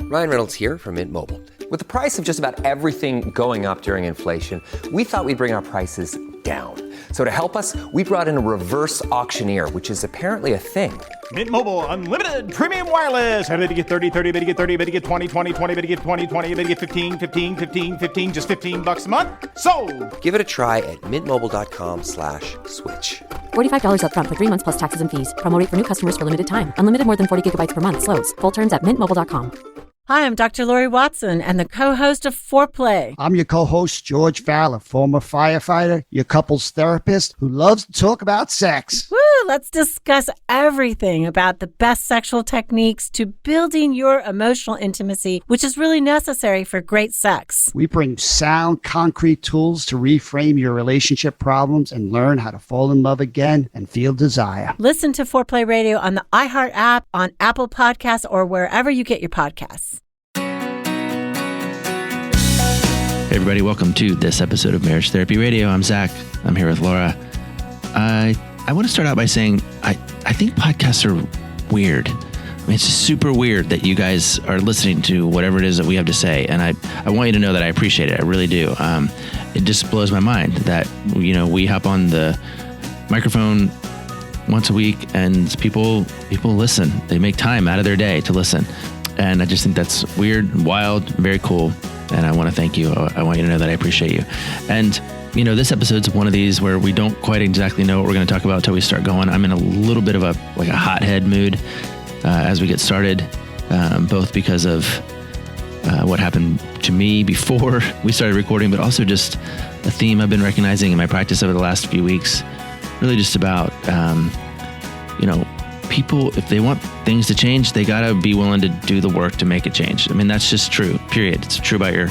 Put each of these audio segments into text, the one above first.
Ryan Reynolds here from Mint Mobile. With the price of just about everything going up during inflation, we thought we'd bring our prices down. So to help us, we brought in a reverse auctioneer, which is apparently a thing. Mint Mobile Unlimited Premium Wireless. How to get 30, 30, bit to get 30, bit to get 20, 20, 20, bit to get 20, 20, bit to get 15, 15, 15, 15, just $15 a month? Sold! Give it a try at mintmobile.com/switch. $45 up front for 3 months plus taxes and fees. Promo rate for new customers for limited time. Unlimited more than 40 gigabytes per month. Slows full terms at mintmobile.com. Hi, I'm Dr. Lori Watson and the co-host of Foreplay. I'm your co-host, George Fowler, former firefighter, your couples therapist who loves to talk about sex. Woo! Let's discuss everything about the best sexual techniques to building your emotional intimacy, which is really necessary for great sex. We bring sound, concrete tools to reframe your relationship problems and learn how to fall in love again and feel desire. Listen to Foreplay Radio on the iHeart app, on Apple Podcasts, or wherever you get your podcasts. Hey everybody, welcome to this episode of Marriage Therapy Radio. I'm Zach. I'm here with Laura. I want to start out by saying I think podcasts are weird. I mean, it's just super weird that you guys are listening to whatever it is that we have to say. And I want you to know that I appreciate it. I really do. It just blows my mind that, you know, we hop on the microphone once a week and people listen. They make time out of their day to listen. And I just think that's weird, wild, very cool. And I want to thank you. I want you to know that I appreciate you. And, you know, this episode's one of these where we don't quite exactly know what we're going to talk about until we start going. I'm in a little bit of a hothead mood as we get started, both because of what happened to me before we started recording, but also just a theme I've been recognizing in my practice over the last few weeks, really just about, you know, people, if they want things to change, they got to be willing to do the work to make it change. I mean, that's just true, period. It's true about your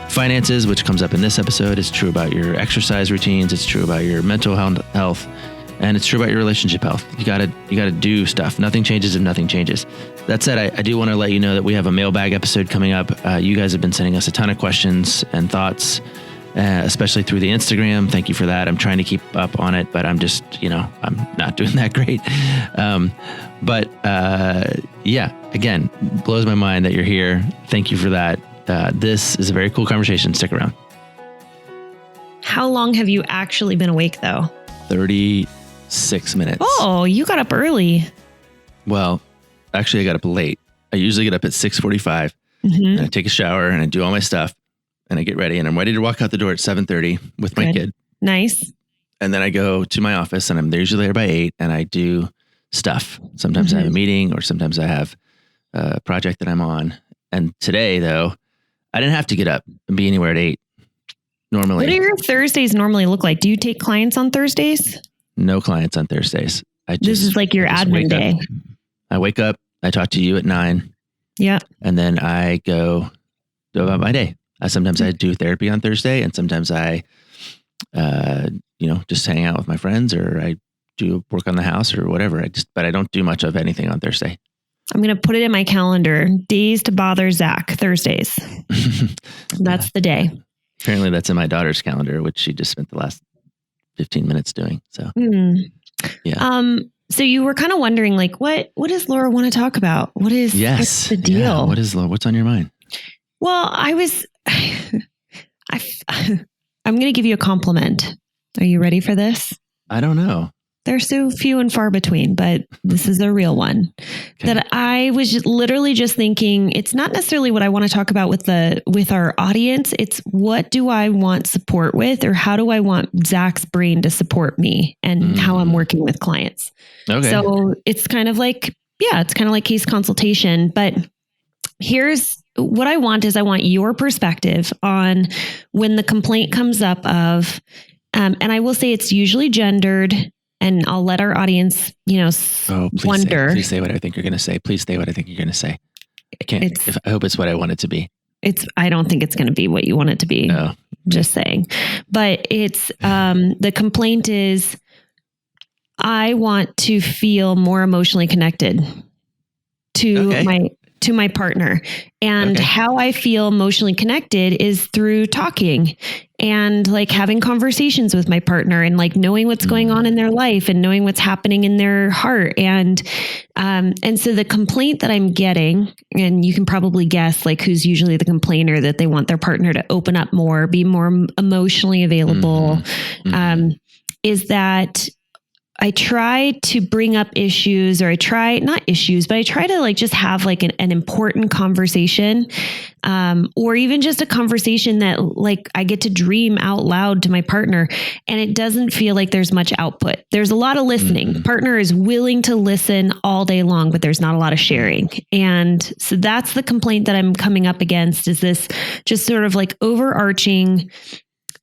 finances, which comes up in this episode. It's true about your exercise routines. It's true about your mental health, and it's true about your relationship health. You got to do stuff. Nothing changes if nothing changes. That said, I do want to let you know that we have a mailbag episode coming up. You guys have been sending us a ton of questions and thoughts, especially through the Instagram. Thank you for that. I'm trying to keep up on it, but I'm just, you know, I'm not doing that great. Yeah, again, blows my mind that you're here. Thank you for that. This is a very cool conversation. Stick around. How long have you actually been awake though? 36 minutes. Oh, you got up early. Well, actually I got up late. I usually get up at 6:45 and I take a shower and I do all my stuff. And I get ready and I'm ready to walk out the door at 7:30 with my kid. Nice. And then I go to my office and I'm usually there by 8 and I do stuff. Sometimes I have a meeting or sometimes I have a project that I'm on. And today though, I didn't have to get up and be anywhere at 8 normally. What do your Thursdays normally look like? Do you take clients on Thursdays? No clients on Thursdays. This is like your admin day. I wake up, I talk to you at 9. Yeah. And then I go about my day. Sometimes I do therapy on Thursday and sometimes I, just hang out with my friends or I do work on the house or whatever. But I don't do much of anything on Thursday. I'm going to put it in my calendar. Days to bother Zach, Thursdays. That's the day. Apparently that's in my daughter's calendar, which she just spent the last 15 minutes doing. So, yeah. So you were kind of wondering like, what does Laura want to talk about? What's the deal? Yeah. What's on your mind? Well, I'm going to give you a compliment. Are you ready for this? I don't know. They're so few and far between, but this is a real one. Okay. That I was literally just thinking, it's not necessarily what I want to talk about with our audience. It's what do I want support with, or how do I want Zach's brain to support me and how I'm working with clients. Okay. So it's kind of like, it's kind of like case consultation, but here's what I want your perspective on when the complaint comes up of, and I will say it's usually gendered. And I'll let our audience, wonder. Please say what I think you're going to say. Please say what I think you're going to say. I hope it's what I want it to be. I don't think it's going to be what you want it to be. No. Just saying. But it's, the complaint is, I want to feel more emotionally connected to to my partner. And how I feel emotionally connected is through talking and like having conversations with my partner and like knowing what's going on in their life and knowing what's happening in their heart. And so the complaint that I'm getting, and you can probably guess like who's usually the complainer, that they want their partner to open up more, be more emotionally available, is that I try to bring up issues, or I try to like just have like an important conversation, or even just a conversation that like I get to dream out loud to my partner, and it doesn't feel like there's much output. There's a lot of listening. Partner is willing to listen all day long, but there's not a lot of sharing. And so that's the complaint that I'm coming up against, is this just sort of like overarching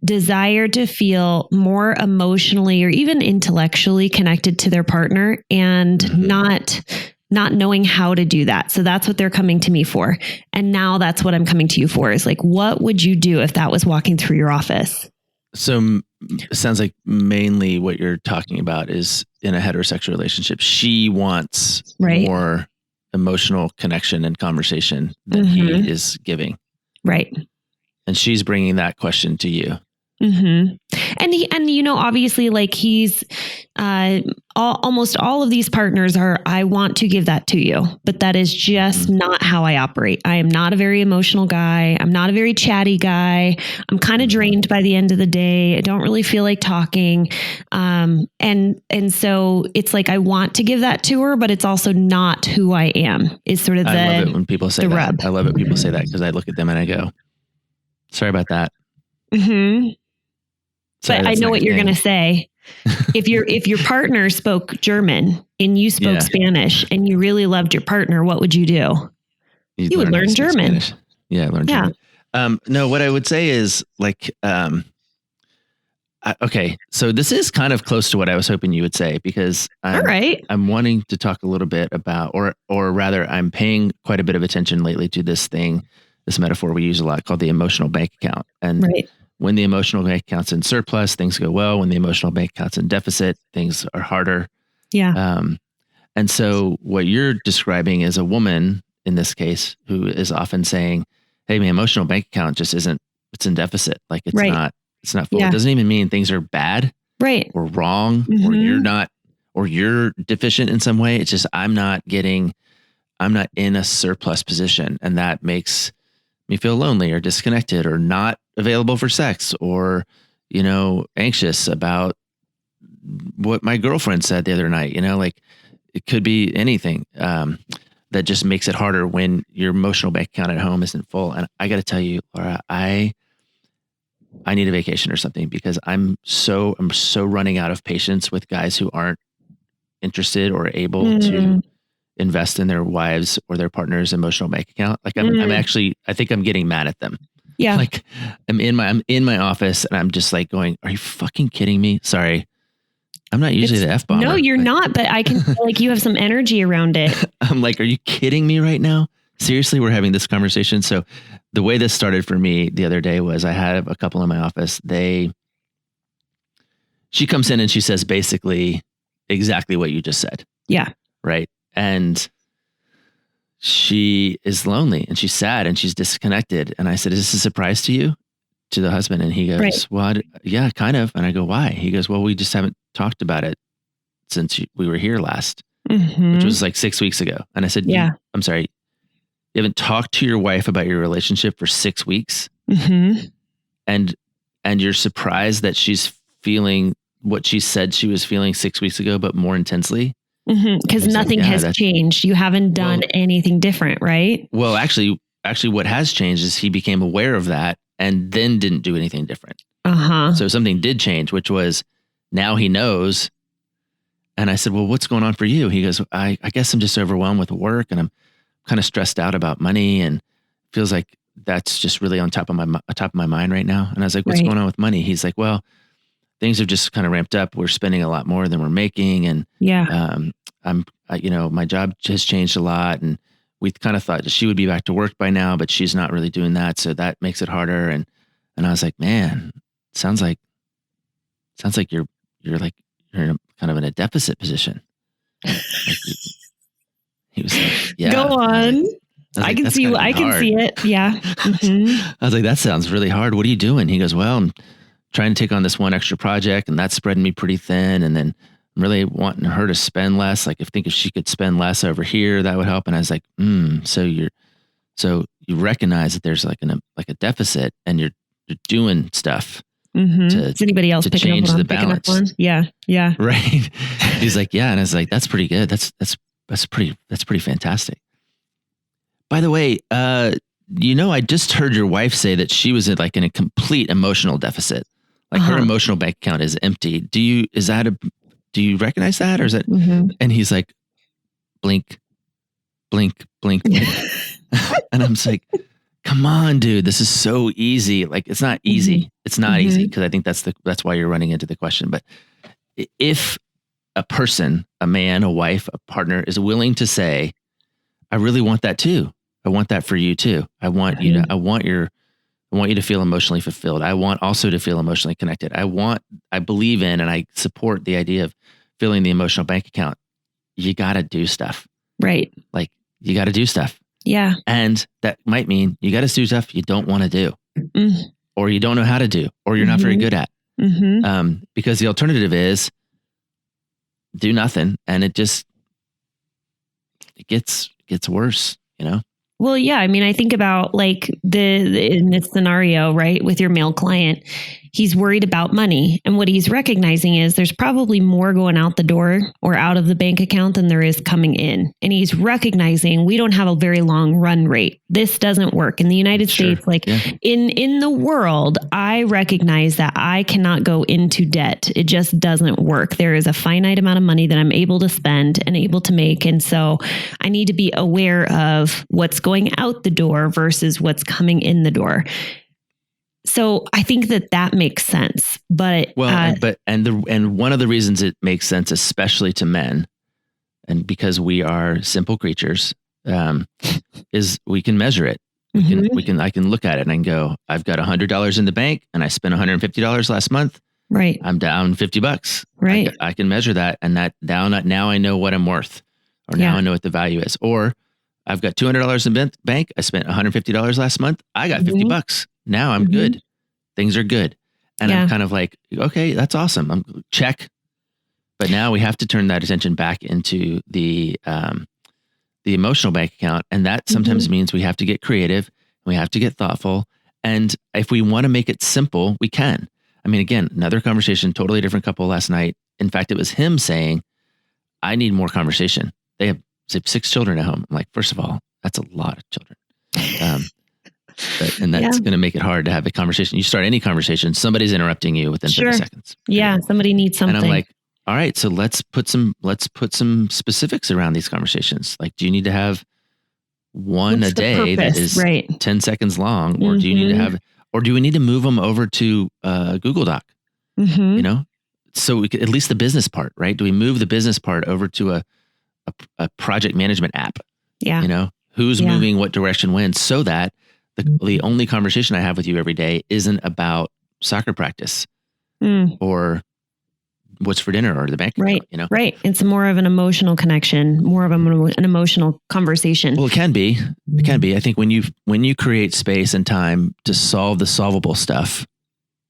desire to feel more emotionally or even intellectually connected to their partner, and not knowing how to do that. So that's what they're coming to me for. And now that's what I'm coming to you for, is like, what would you do if that was walking through your office? So it sounds like mainly what you're talking about is in a heterosexual relationship, she wants more emotional connection and conversation than he is giving. Right. And she's bringing that question to you. And you know, obviously, like he's, almost all of these partners are, I want to give that to you, but that is just not how I operate. I am not a very emotional guy. I'm not a very chatty guy. I'm kind of drained by the end of the day. I don't really feel like talking. And so it's like, I want to give that to her, but it's also not who I am, is sort of I love it when people say that. rub. I love it when people say that, because I look at them and I go, sorry about that. Sorry, but I know what you're going to say. If your partner spoke German and you spoke Spanish and you really loved your partner, what would you do? You would learn German. Spanish. Yeah, learn German. No, what I would say is like, okay, so this is kind of close to what I was hoping you would say, because I'm wanting to talk a little bit about, or rather, I'm paying quite a bit of attention lately to this metaphor we use a lot called the emotional bank account. And when the emotional bank account's in surplus, things go well. When the emotional bank account's in deficit, things are harder. Yeah. And so what you're describing is a woman in this case who is often saying, hey, my emotional bank account just isn't, it's in deficit. Like it's not full. It doesn't even mean things are bad or wrong, or you're deficient in some way. It's just, I'm not in a surplus position. And that makes me feel lonely or disconnected or not available for sex, or, you know, anxious about what my girlfriend said the other night, you know, like it could be anything, that just makes it harder when your emotional bank account at home isn't full. And I got to tell you, Laura, I need a vacation or something, because I'm so running out of patience with guys who aren't interested or able to invest in their wives or their partner's emotional bank account. Like I'm actually, I think I'm getting mad at them. Yeah. Like I'm in my office and I'm just like going, are you fucking kidding me? Sorry. I'm not usually the F-bomber. No, you're not, but I can feel like you have some energy around it. I'm like, are you kidding me right now? Seriously, we're having this conversation. So the way this started for me the other day was I had a couple in my office. She comes in and she says basically exactly what you just said. Yeah. Right. And she is lonely and she's sad and she's disconnected. And I said, is this a surprise to you? To the husband? And he goes, well, yeah, kind of. And I go, why? He goes, well, we just haven't talked about it since we were here last, which was like 6 weeks ago. And I said, I'm sorry, you haven't talked to your wife about your relationship for 6 weeks. And you're surprised that she's feeling what she said she was feeling 6 weeks ago, but more intensely. Because nothing has changed. You haven't done anything different, right? Well, actually what has changed is he became aware of that and then didn't do anything different. So something did change, which was now he knows. And I said, well, what's going on for you? He goes, I guess I'm just overwhelmed with work and I'm kind of stressed out about money and feels like that's just really on top of my mind right now. And I was like, what's going on with money? He's like, well, things have just kind of ramped up. We're spending a lot more than we're making. And my job has changed a lot. And we kind of thought that she would be back to work by now, but she's not really doing that. So that makes it harder. And I was like, man, sounds like you're kind of in a deficit position. He was like, yeah. Go on. I can see it. Yeah. Mm-hmm. I was like, that sounds really hard. What are you doing? He goes, well, I'm trying to take on this one extra project and that's spreading me pretty thin. And then I'm really wanting her to spend less. Like if she could spend less over here, that would help. And I was like, so you recognize that there's like a deficit and you're doing stuff. Mm-hmm. Is anybody else to picking change up on the balance? Yeah. Yeah. Right. He's like, yeah. And I was like, that's pretty good. That's pretty fantastic. By the way, I just heard your wife say that she was in a complete emotional deficit. Like her emotional bank account is empty. Do you recognize that? Or is that, and he's like, blink, blink, blink, blink. And I'm just like, come on, dude, this is so easy. Like, it's not easy. It's not easy. Cause I think that's why you're running into the question. But if a person, a man, a wife, a partner is willing to say, I really want that too. I want that for you too. I want you to feel emotionally fulfilled. I want also to feel emotionally connected. I believe in, and I support the idea of filling the emotional bank account. You got to do stuff. Right. Like you got to do stuff. Yeah. And that might mean you got to do stuff you don't want to do or you don't know how to do, or you're not very good at. Because the alternative is do nothing. And it gets worse, Well, yeah. I mean, I think about like in this scenario, right, with your male client, he's worried about money. And what he's recognizing is there's probably more going out the door or out of the bank account than there is coming in. And he's recognizing we don't have a very long run rate. This doesn't work in the United States. In the world, I recognize that I cannot go into debt. It just doesn't work. There is a finite amount of money that I'm able to spend and able to make. And so I need to be aware of what's going out the door versus what's coming in the door. So I think that makes sense, but and one of the reasons it makes sense, especially to men, and because we are simple creatures, is we can measure it. I can look at it and I can go, I've got $100 in the bank and I spent $150 last month. Right. I'm down $50. Right. I can measure that, and now I know what I'm worth, or now I know what the value is. Or I've got $200 in the bank. I spent $150 last month. I got $50. Now I'm good. Things are good. And I'm kind of like, okay, that's awesome. I'm check. But now we have to turn that attention back into the emotional bank account. And that sometimes means we have to get creative. We have to get thoughtful. And if we want to make it simple, we can. I mean, again, another conversation, totally different couple last night. In fact, it was him saying, I need more conversation. They have 6 children at home. I'm like, first of all, that's a lot of children. And that's going to make it hard to have a conversation. You start any conversation, somebody's interrupting you within 30 seconds. Yeah. Somebody needs something. And I'm like, all right, so let's put some specifics around these conversations. Like, do you need to have one a day that is 10 seconds long, or do you need to have, or do we need to move them over to Google Doc? So we could, at least the business part, right? Do we move the business part over to a project management app? Yeah. Who's moving what direction when, so that the only conversation I have with you every day isn't about soccer practice or what's for dinner or the bank account, Right. It's more of an emotional connection, more of an emotional conversation. Well, it can be. It can be. I think when you create space and time to solve the solvable stuff,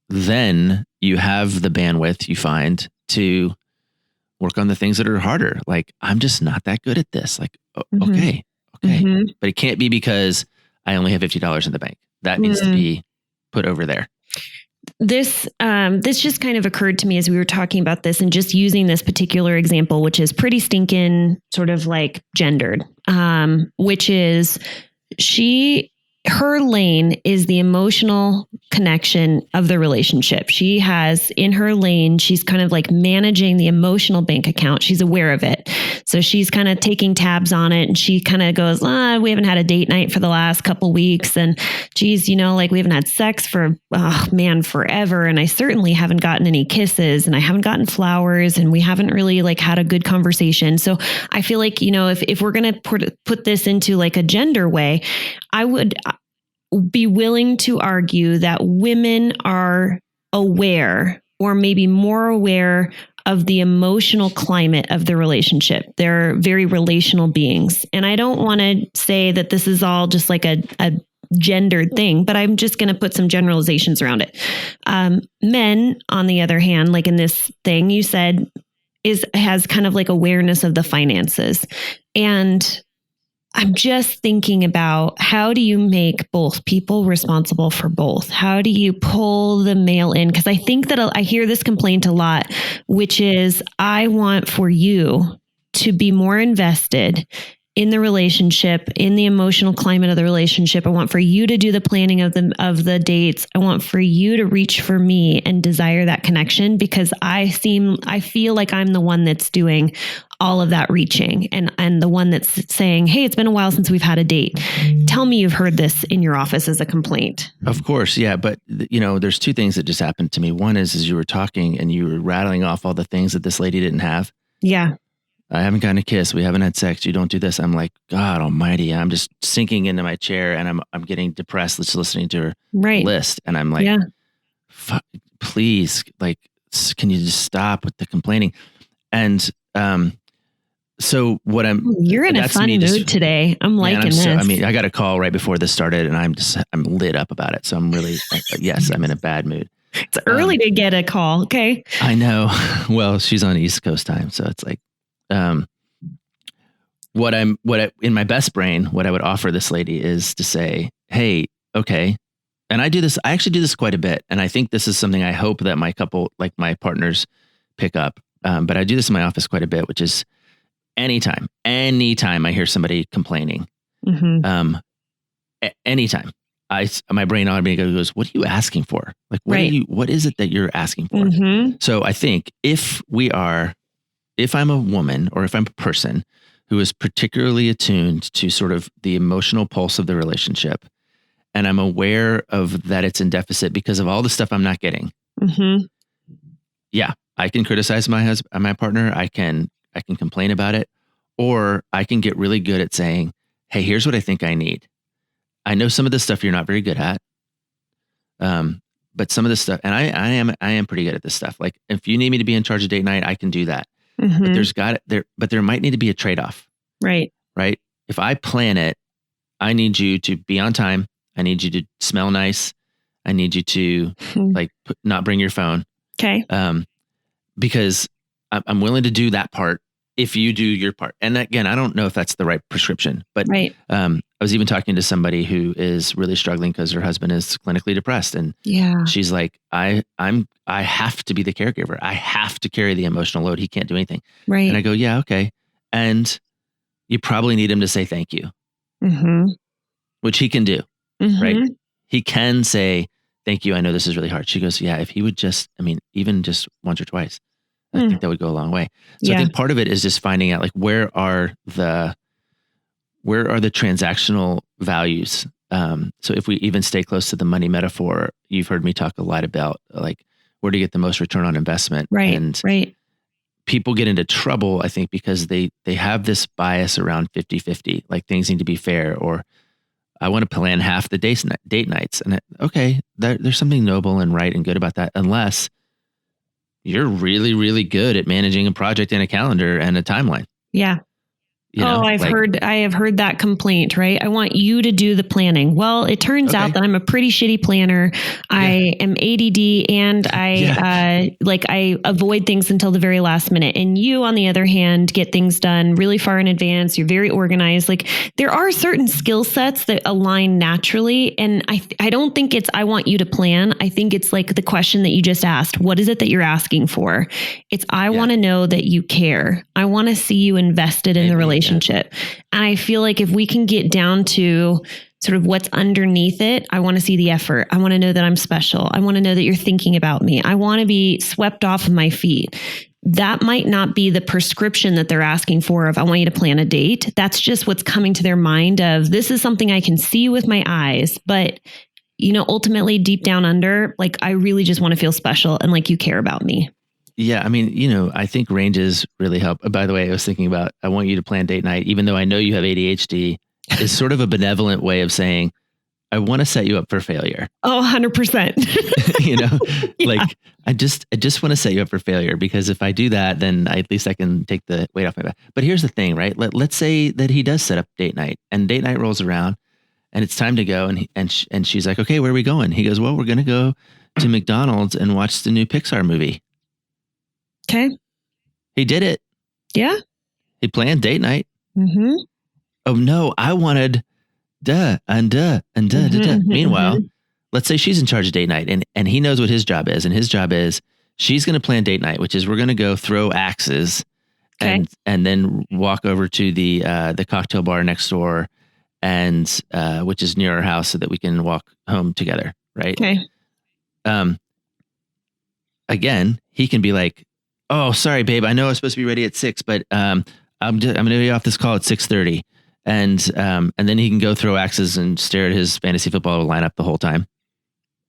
then you have the bandwidth, you find, to work on the things that are harder. Like, I'm just not that good at this. Like, okay. But it can't be because I only have $50 in the bank. That needs to be put over there. This just kind of occurred to me as we were talking about this, and just using this particular example, which is pretty stinking sort of like gendered, which is her lane is the emotional connection of the relationship. She has in her lane, she's kind of like managing the emotional bank account. She's aware of it. So she's kind of taking tabs on it, and she kind of goes, we haven't had a date night for the last couple weeks. And geez, like we haven't had sex for, forever. And I certainly haven't gotten any kisses, and I haven't gotten flowers, and we haven't really like had a good conversation. So I feel like, if we're going to put this into like a gender way, I would be willing to argue that women are aware, or maybe more aware of the emotional climate of the relationship. They're very relational beings. And I don't want to say that this is all just like a gendered thing, but I'm just going to put some generalizations around it. Men, on the other hand, like in this thing you said, has kind of like awareness of the finances. And I'm just thinking about, how do you make both people responsible for both? How do you pull the male in? Because I think that I hear this complaint a lot, which is, I want for you to be more invested in the relationship, in the emotional climate of the relationship. I want for you to do the planning of the dates. I want for you to reach for me and desire that connection, because I feel like I'm the one that's doing all of that reaching, and the one that's saying, hey, it's been a while since we've had a date. Tell me you've heard this in your office as a complaint. Of course. Yeah. But there's two things that just happened to me. One is, as you were talking and you were rattling off all the things that this lady didn't have. Yeah. I haven't gotten a kiss. We haven't had sex. You don't do this. I'm like, God almighty. I'm just sinking into my chair and I'm getting depressed just listening to her list. And I'm like, please, like, can you just stop with the complaining? And, so what you're in a fun mood today. I'm liking this. I got a call right before this started and I'm lit up about it. So I'm really, yes, I'm in a bad mood. It's early to get a call. Okay. I know. Well, she's on East Coast time. So it's like, in my best brain, what I would offer this lady is to say, hey, okay. And I actually do this quite a bit. And I think this is something I hope that my couple, like my partners, pick up. But I do this in my office quite a bit, which is anytime I hear somebody complaining, anytime my brain automatically goes, what are you asking for? Like, what is it that you're asking for? So I think if I'm a woman, or if I'm a person who is particularly attuned to sort of the emotional pulse of the relationship, and I'm aware of that it's in deficit because of all the stuff I'm not getting. Yeah, I can criticize my partner. I can complain about it, or I can get really good at saying, hey, here's what I think I need. I know some of this stuff you're not very good at. But some of this stuff, and I am pretty good at this stuff. Like, if you need me to be in charge of date night, I can do that. But there might need to be a trade-off. Right. Right. If I plan it, I need you to be on time. I need you to smell nice. I need you to not bring your phone. Okay. Because I'm willing to do that part if you do your part. And again, I don't know if that's the right prescription, but I was even talking to somebody who is really struggling because her husband is clinically depressed. And she's like, I have to be the caregiver. I have to carry the emotional load. He can't do anything. Right. And I go, yeah, okay. And you probably need him to say thank you, which he can do, right? He can say, thank you. I know this is really hard. She goes, yeah, if he would just, even just once or twice, I think that would go a long way. So I think part of it is just finding out, like, where are the transactional values? So if we even stay close to the money metaphor, you've heard me talk a lot about, like, where to get the most return on investment. Right. And people get into trouble, I think, because they have this bias around 50-50, like things need to be fair, or I want to plan half the date nights. And there's something noble and right and good about that, unless you're really, really good at managing a project and a calendar and a timeline. Yeah. I have heard that complaint, right? I want you to do the planning. Well, it turns out that I'm a pretty shitty planner. I am ADD and I avoid things until the very last minute. And you, on the other hand, get things done really far in advance. You're very organized. Like, there are certain skill sets that align naturally. And I don't think it's, I want you to plan. I think it's like the question that you just asked. What is it that you're asking for? It's, I want to know that you care. I want to see you invested in the relationship. And I feel like if we can get down to sort of what's underneath it, I want to see the effort. I want to know that I'm special. I want to know that you're thinking about me. I want to be swept off of my feet. That might not be the prescription that they're asking for of, I want you to plan a date. That's just what's coming to their mind of, this is something I can see with my eyes. But, ultimately deep down under, like, I really just want to feel special and like you care about me. Yeah. I think ranges really help. By the way, I was thinking about, I want you to plan date night, even though I know you have ADHD, is sort of a benevolent way of saying, I want to set you up for failure. Oh, 100%. You know, Yeah. like I just want to set you up for failure, because if I do that, then at least I can take the weight off my back. But here's the thing, right? Let's say that he does set up date night, and date night rolls around and it's time to go. And she's like, okay, where are we going? He goes, well, we're going to go to McDonald's and watch the new Pixar movie. Okay. He did it. Yeah. He planned date night. Mm-hmm. Oh no, I wanted duh. Meanwhile, let's say she's in charge of date night, and he knows what his job is. And his job is she's going to plan date night, which is we're going to go throw axes and then walk over to the cocktail bar next door, and which is near our house, so that we can walk home together. Right. Okay. Again, he can be like, oh, sorry, babe. I know I was supposed to be ready at 6, but I'm going to be off this call at 6:30. And then he can go throw axes and stare at his fantasy football lineup the whole time.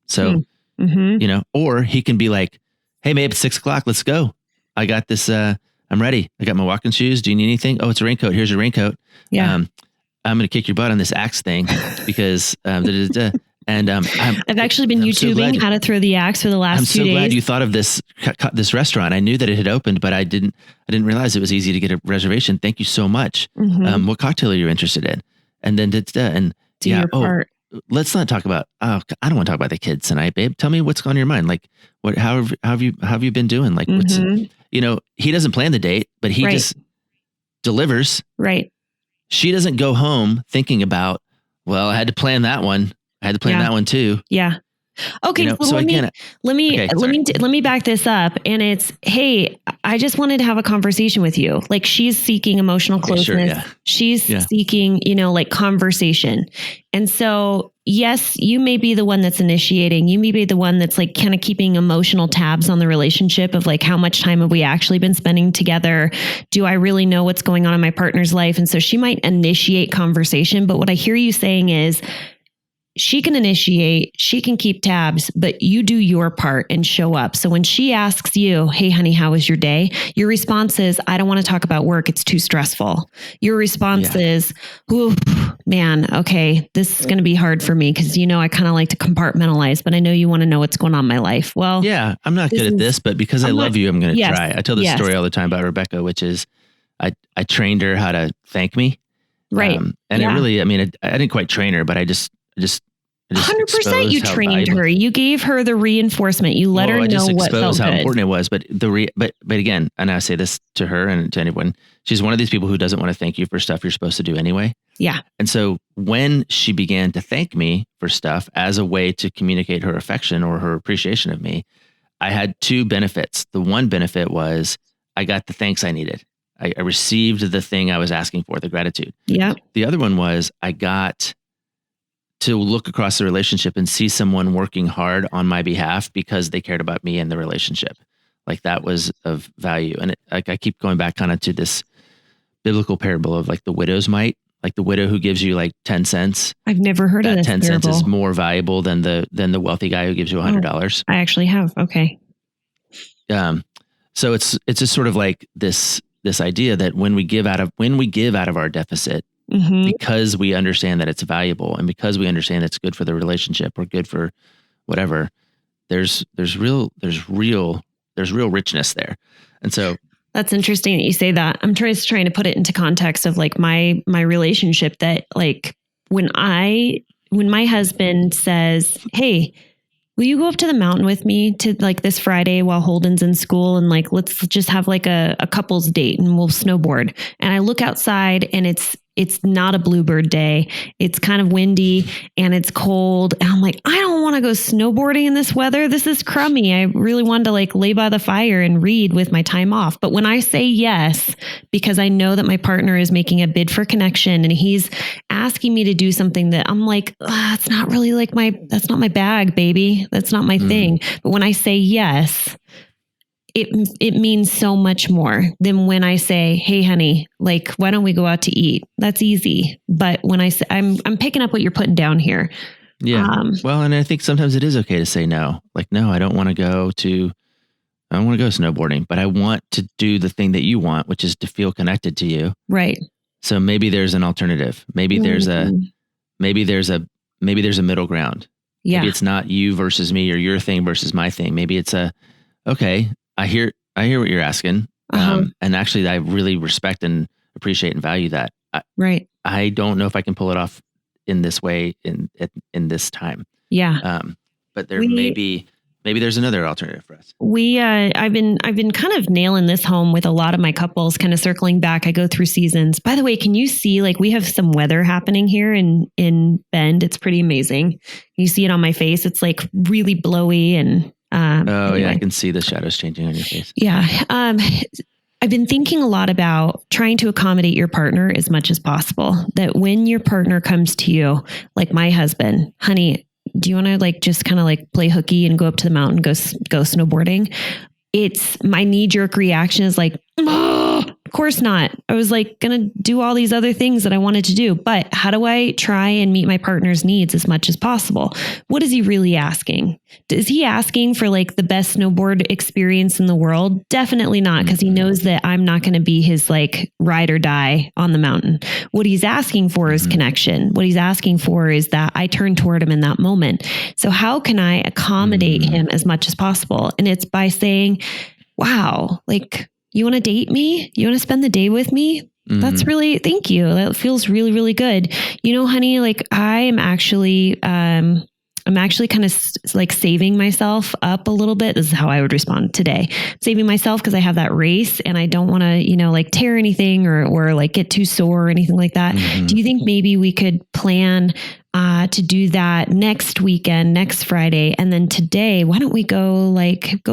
So, you know, or he can be like, hey, babe, it's 6:00. Let's go. I got this. I'm ready. I got my walking shoes. Do you need anything? Oh, it's a raincoat. Here's your raincoat. Yeah. I'm going to kick your butt on this axe thing because, and I've actually been YouTubing how to throw the axe for the last 2 days. I'm so glad you thought of this restaurant. I knew that it had opened, but I didn't realize it was easy to get a reservation. Thank you so much. What cocktail are you interested in? And then Do your part. Let's not talk about. I don't want to talk about the kids tonight, babe. Tell me what's on your mind. Like, how have you been doing? Like, what's, you know, he doesn't plan the date, but he just delivers. Right. She doesn't go home thinking about, well, I had to plan that one. I had to plan that one too. Yeah. Okay. You know, so let me back this up. And it's, hey, I just wanted to have a conversation with you. Like, she's seeking emotional closeness. Sure, yeah. She's seeking, you know, like conversation. And so, yes, you may be the one that's initiating. You may be the one that's like kind of keeping emotional tabs on the relationship of like, how much time have we actually been spending together? Do I really know what's going on in my partner's life? And so she might initiate conversation. But what I hear you saying is, she can initiate, she can keep tabs, but you do your part and show up. So when she asks you, hey, honey, how was your day? Your response is, I don't want to talk about work. It's too stressful. Your response is, ooh, man, okay, this is going to be hard for me because, you know, I kind of like to compartmentalize, but I know you want to know what's going on in my life. Well, yeah, I'm not good at this, but because I love you, I'm going to try. I tell this story all the time about Rebecca, which is I trained her how to thank me. Right. And it really, I mean, I didn't quite train her, but I just 100% you trained her. You gave her the reinforcement. You let her know what felt how good. important it was. But but again, and I say this to her and to anyone, she's one of these people who doesn't want to thank you for stuff you're supposed to do anyway. Yeah. And so when she began to thank me for stuff as a way to communicate her affection or her appreciation of me, I had two benefits. The one benefit was I got the thanks I needed. I received the thing I was asking for, the gratitude. Yeah. The other one was I got to look across the relationship and see someone working hard on my behalf because they cared about me and the relationship. Like, that was of value. And I keep going back kind of to this biblical parable of like the widow's mite, like the widow who gives you like 10 cents. I've never heard of this 10 parable. cents is more valuable than the wealthy guy who gives you $100. I actually have. Okay. So it's just sort of like this idea that when we give out of our deficit, because we understand that it's valuable and because we understand it's good for the relationship or good for whatever, there's real richness there. And so that's interesting that you say that. I'm trying to put it into context of like my relationship, that like when my husband says, hey, will you go up to the mountain with me to like this Friday while Holden's in school, and like, let's just have like a couple's date and we'll snowboard. And I look outside and it's not a bluebird day. It's kind of windy and it's cold. And I'm like, I don't want to go snowboarding in this weather. This is crummy. I really wanted to like lay by the fire and read with my time off. But when I say yes, because I know that my partner is making a bid for connection and he's asking me to do something that I'm like, it's not really like that's not my bag, baby. That's not my thing. But when I say yes, it means so much more than when I say, hey, honey, like, why don't we go out to eat? That's easy. But when I say, I'm picking up what you're putting down here. Yeah. Well, and I think sometimes it is okay to say no. Like, no, I don't want to go snowboarding, but I want to do the thing that you want, which is to feel connected to you. Right. So maybe there's an alternative. Maybe there's a maybe there's a middle ground. Yeah. Maybe it's not you versus me or your thing versus my thing. Maybe it's okay, I hear what you're asking. And actually I really respect and appreciate and value that. Right. I don't know if I can pull it off in this way in this time. Yeah. But there maybe there's another alternative for us. I've been kind of nailing this home with a lot of my couples, kind of circling back. I go through seasons. By the way, can you see, like, we have some weather happening here in Bend. It's pretty amazing. You see it on my face. It's like really blowy and, anyway. Yeah, I can see the shadows changing on your face. Yeah. I've been thinking a lot about trying to accommodate your partner as much as possible. That when your partner comes to you, like my husband, honey, do you want to like just kind of like play hooky and go up to the mountain, go snowboarding? It's my knee-jerk reaction is like, of course not. I was like going to do all these other things that I wanted to do, but how do I try and meet my partner's needs as much as possible? What is he really asking? Is he asking for like the best snowboard experience in the world? Definitely not, because he knows that I'm not going to be his like ride or die on the mountain. What he's asking for is connection. What he's asking for is that I turn toward him in that moment. So how can I accommodate him as much as possible? And it's by saying, wow, like, you want to date me? You want to spend the day with me? That's really, thank you. That feels really, really good. You know, honey, like I'm actually kind of like saving myself up a little bit. This is how I would respond today. Saving myself because I have that race and I don't want to, like tear anything or like get too sore or anything like that. Do you think maybe we could plan to do that next weekend, next Friday? And then today, why don't we go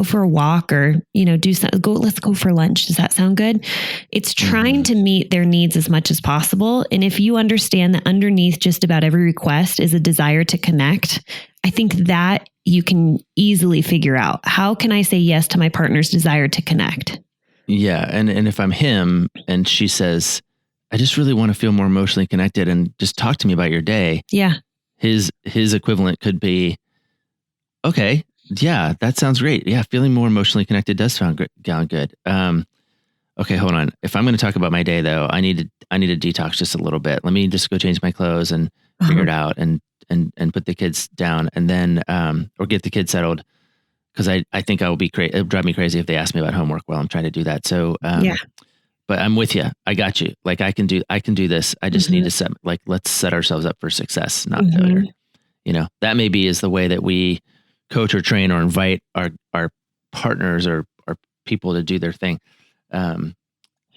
for a walk or, let's go for lunch. Does that sound good? It's trying to meet their needs as much as possible. And if you understand that underneath just about every request is a desire to connect, I think that you can easily figure out, how can I say yes to my partner's desire to connect? Yeah. And if I'm him and she says, I just really want to feel more emotionally connected and just talk to me about your day. Yeah. His equivalent could be, okay, yeah, that sounds great. Yeah. Feeling more emotionally connected does sound good. Okay, hold on. If I'm going to talk about my day though, I need to detox just a little bit. Let me just go change my clothes and figure it out and put the kids down and then, or get the kids settled. Cause I think it would drive me crazy if they ask me about homework while I'm trying to do that. So, yeah. But I'm with you. I got you. Like I can do this. I just need to let's set ourselves up for success, not failure. That maybe is the way that we coach or train or invite our partners or people to do their thing a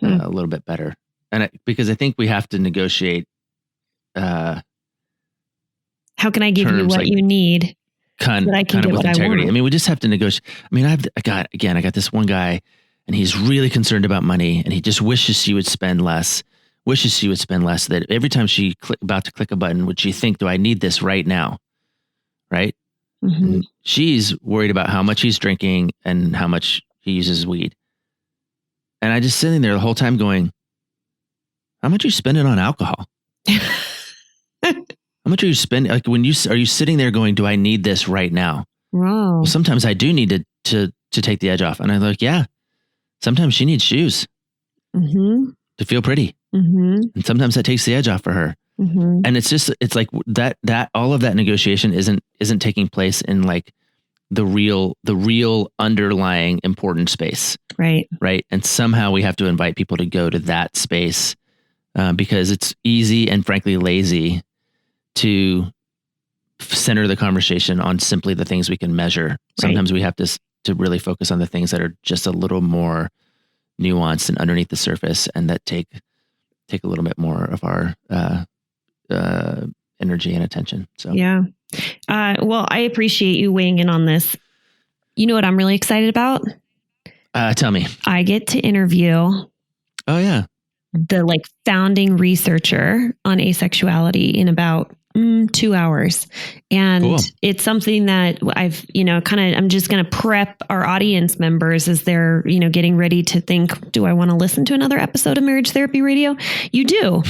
little bit better. And because I think we have to negotiate. How can I give you what you need? Kind of with integrity. I mean, we just have to negotiate. I mean, I got this one guy. And he's really concerned about money and he just wishes she would spend less, that every time she about to click a button, would she think, do I need this right now? Right. And she's worried about how much he's drinking and how much he uses weed. And I just sitting there the whole time going, how much are you spending on alcohol? How much are you spending? Like are you sitting there going, do I need this right now? Wow. Well, sometimes I do need to take the edge off. And I'm like, yeah. Sometimes she needs shoes to feel pretty. And sometimes that takes the edge off for her. And it's like that all of that negotiation isn't taking place in like the real underlying important space. Right. Right. And somehow we have to invite people to go to that space because it's easy and frankly lazy to center the conversation on simply the things we can measure. Sometimes we have to really focus on the things that are just a little more nuanced and underneath the surface and that take a little bit more of our energy and attention. So, yeah. Well, I appreciate you weighing in on this. You know what I'm really excited about? Tell me. I get to interview. Oh yeah. The founding researcher on asexuality in about 2 hours. And cool. It's something that I've, I'm just going to prep our audience members as they're, getting ready to think, do I want to listen to another episode of Marriage Therapy Radio? You do,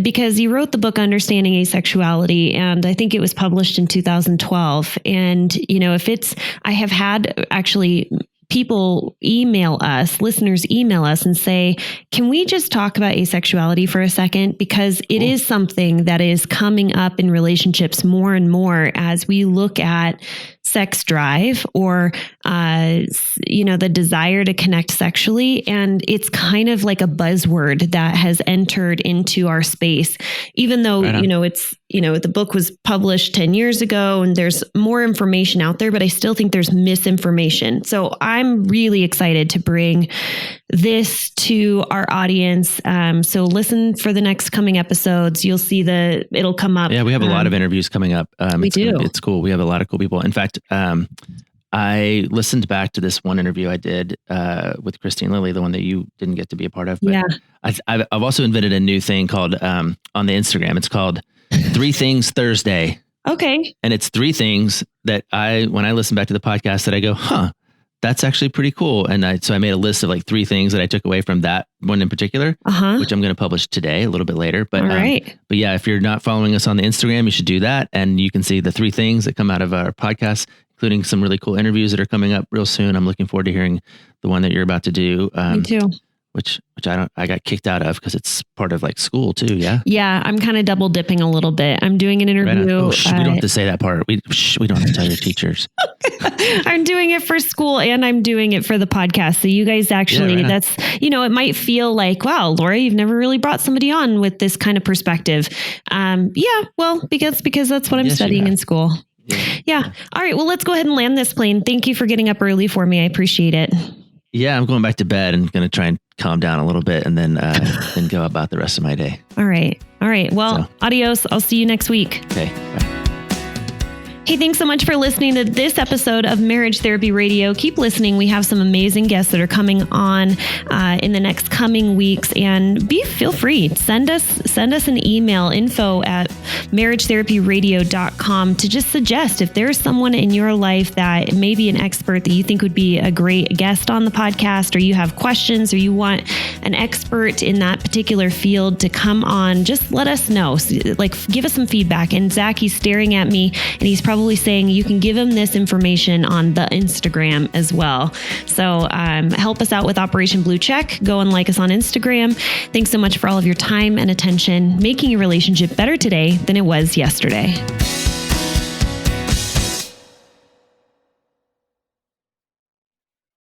because he wrote the book, Understanding Asexuality. And I think it was published in 2012. And, I have had actually people listeners email us and say, can we just talk about asexuality for a second? Because it is something that is coming up in relationships more and more as we look at sex drive or, the desire to connect sexually. And it's kind of like a buzzword that has entered into our space, even though, the book was published 10 years ago and there's more information out there, but I still think there's misinformation. So I'm really excited to bring this to our audience. So listen for the next coming episodes. You'll see it'll come up. Yeah, we have a lot of interviews coming up. We do. It's cool. We have a lot of cool people. In fact, I listened back to this one interview I did with Christine Lilly, the one that you didn't get to be a part of. But yeah. I've also invented a new thing called on the Instagram. It's called 3 Things Thursday. Okay. And it's 3 things that when I listen back to the podcast that I go, that's actually pretty cool. And so I made a list of like 3 things that I took away from that one in particular, which I'm going to publish today, a little bit later. But, all right. But yeah, if you're not following us on the Instagram, you should do that. And you can see the 3 things that come out of our podcast, including some really cool interviews that are coming up real soon. I'm looking forward to hearing the one that you're about to do. Me too. Which I got kicked out of because it's part of like school too. Yeah. Yeah. I'm kind of double dipping a little bit. I'm doing an interview. Right we don't have to say that part. We don't have to tell your teachers. I'm doing it for school and I'm doing it for the podcast. So you guys actually, that's, it might feel like, wow, Laura, you've never really brought somebody on with this kind of perspective. Because that's what I'm studying in school. Yeah. All right. Well, let's go ahead and land this plane. Thank you for getting up early for me. I appreciate it. Yeah, I'm going back to bed and going to try and calm down a little bit and then then go about the rest of my day. All right. Well, adios. I'll see you next week. Okay. Bye. Hey, thanks so much for listening to this episode of Marriage Therapy Radio. Keep listening. We have some amazing guests that are coming on in the next coming weeks, and feel free. Send us an email, info@marriagetherapyradio.com, to just suggest if there's someone in your life that may be an expert that you think would be a great guest on the podcast, or you have questions, or you want an expert in that particular field to come on. Just let us know. Give us some feedback. And Zach, he's staring at me and he's probably saying you can give him this information on the Instagram as well. So help us out with Operation Blue Check. Go and like us on Instagram. Thanks so much for all of your time and attention, making your relationship better today than it was yesterday.